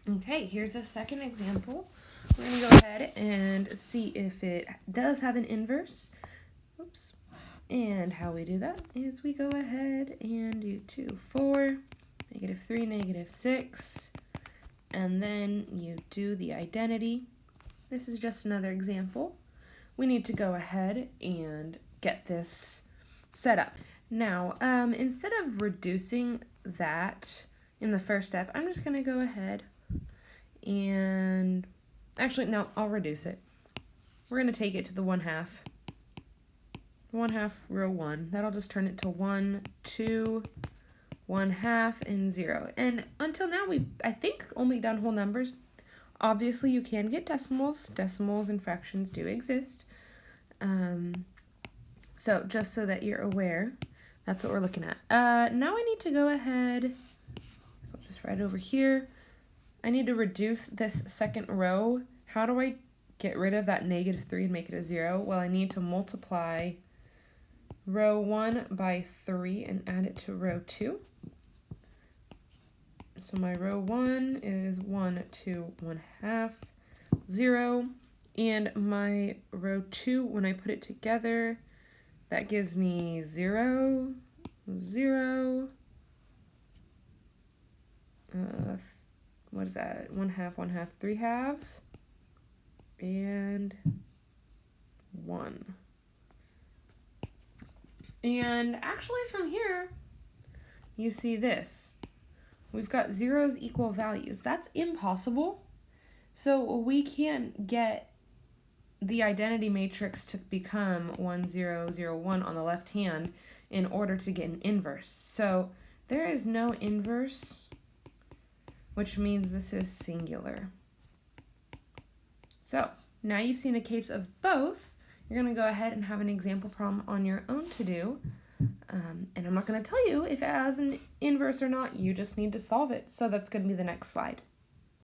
Okay, here's a second example. We're going to go ahead and see if it does have an inverse. Oops. And how we do that is we go ahead and do 2, 4, -3, -6, and then you do the identity. This is just another example. We need to go ahead and get this set up. Now, instead of reducing that in the first step, I'm just going to go ahead and, actually, no, I'll reduce it. We're going to take it to the 1/2. 1/2 row 1. That'll just turn it to 1, 2, 1/2, and 0. And until now, we've, I think, only done whole numbers. Obviously, you can get decimals. Decimals and fractions do exist. So just so that you're aware, that's what we're looking at. Now I need to go ahead, so I'll just write over here. I need to reduce this second row. How do I get rid of that -3 and make it a 0? Well, I need to multiply row 1 by 3 and add it to row 2. So my row 1 is 1, 2, 1/2, 0. And my row 2, when I put it together, that gives me 0, 0. What is that? 1/2, 1/2, 3/2, and 1. And actually from here, you see this. We've got zeros equal values. That's impossible. So we can't get the identity matrix to become 1, 0, 0, 1 on the left hand in order to get an inverse. So there is no inverse, which means this is singular. So now you've seen a case of both. You're going to go ahead and have an example problem on your own to do. And I'm not going to tell you if it has an inverse or not. You just need to solve it. So that's going to be the next slide.